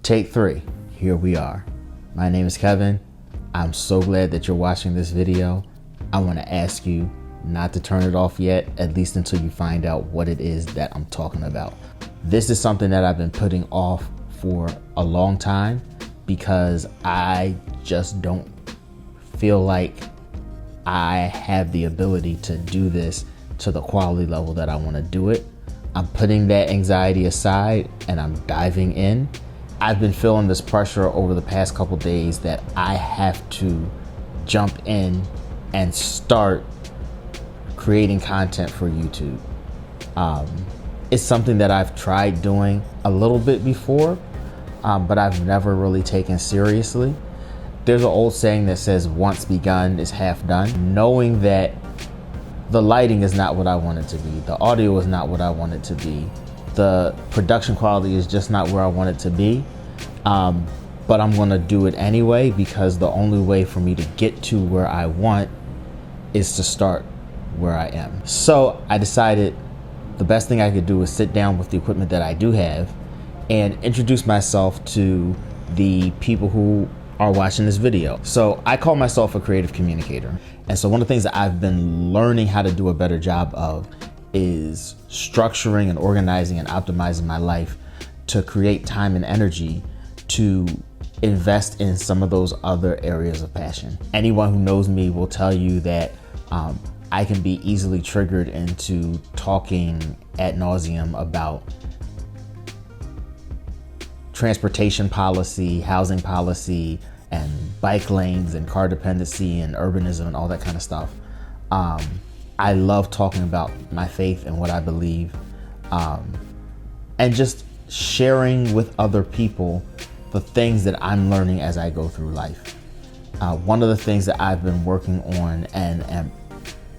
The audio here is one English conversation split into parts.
Take 3, here we are. My name is Kevin. I'm so glad that you're watching this video. I want to ask you not to turn it off yet, at least until you find out what it is that I'm talking about. This is something that I've been putting off for a long time because I just don't feel like I have the ability to do this to the quality level that I want to do it. I'm putting that anxiety aside and I'm diving in. I've been feeling this pressure over the past couple days that I have to jump in and start creating content for YouTube. It's something that I've tried doing a little bit before, but I've never really taken seriously. There's an old saying that says, once begun is half done. Knowing that the lighting is not what I want it to be, the audio is not what I want it to be, the production quality is just not where I want it to be, but I'm gonna do it anyway because the only way for me to get to where I want is to start where I am. So I decided the best thing I could do is sit down with the equipment that I do have and introduce myself to the people who are watching this video. So I call myself a creative communicator. And so one of the things that I've been learning how to do a better job of is structuring and organizing and optimizing my life to create time and energy to invest in some of those other areas of passion. Anyone who knows me will tell you that I can be easily triggered into talking ad nauseum about transportation policy, housing policy, and bike lanes and car dependency and urbanism and all that kind of stuff. I love talking about my faith and what I believe, and just sharing with other people the things that I'm learning as I go through life. One of the things that I've been working on and am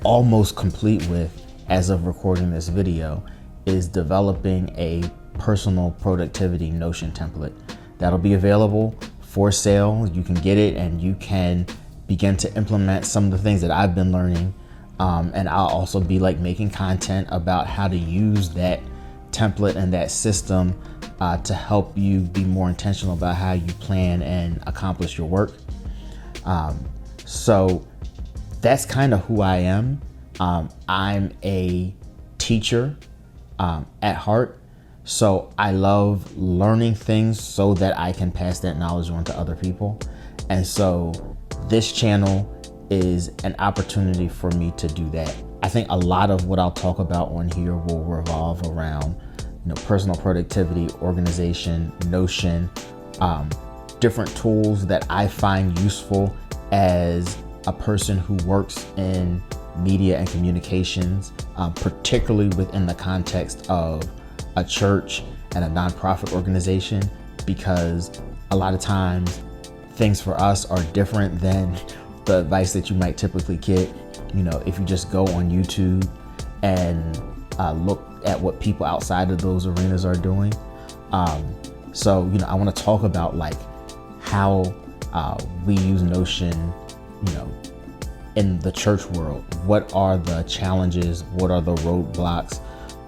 almost complete with as of recording this video is developing a personal productivity Notion template that'll be available for sale. You can get it and you can begin to implement some of the things that I've been learning. And I'll also be making content about how to use that template and that system to help you be more intentional about how you plan and accomplish your work. So that's kind of who I am. I'm a teacher at heart. So I love learning things so that I can pass that knowledge on to other people. And so this channel is an opportunity for me to do that. I think a lot of what I'll talk about on here will revolve around, personal productivity, organization, Notion, different tools that I find useful as a person who works in media and communications, particularly within the context of a church and a nonprofit organization, because a lot of times things for us are different than the advice that you might typically get, if you just go on YouTube and look at what people outside of those arenas are doing. So, I want to talk about how we use Notion, in the church world. What are the challenges? What are the roadblocks?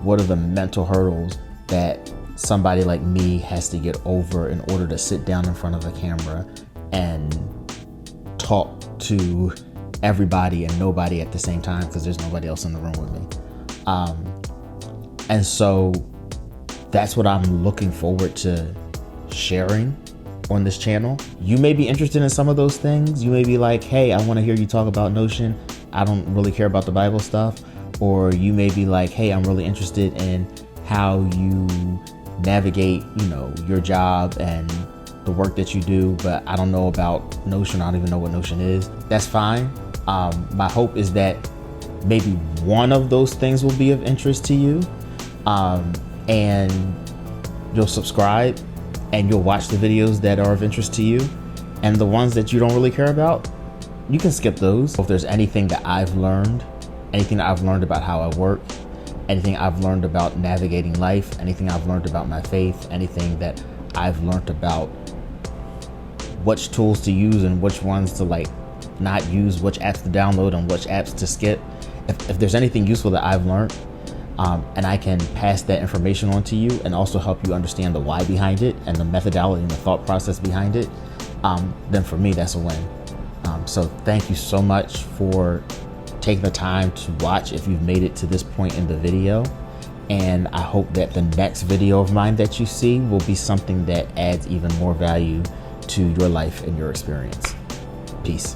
What are the mental hurdles that somebody like me has to get over in order to sit down in front of a camera and talk to everybody and nobody at the same time, because there's nobody else in the room with me. And so that's what I'm looking forward to sharing on this channel. You may be interested in some of those things. You may be like, hey, I want to hear you talk about Notion. I don't really care about the Bible stuff. Or you may be like, hey, I'm really interested in how you navigate, your job and the work that you do, but I don't know about Notion. I don't even know what Notion is. That's fine. My hope is that maybe one of those things will be of interest to you, and you'll subscribe and you'll watch the videos that are of interest to you, and the ones that you don't really care about, you can skip those. If there's anything that I've learned, anything that I've learned about how I work, anything I've learned about navigating life, anything I've learned about my faith, anything that I've learned about which tools to use and which ones to not use, which apps to download and which apps to skip. If there's anything useful that I've learned, and I can pass that information on to you and also help you understand the why behind it and the methodology and the thought process behind it, then for me, that's a win. So thank you so much for taking the time to watch if you've made it to this point in the video. And I hope that the next video of mine that you see will be something that adds even more value to your life and your experience. Peace.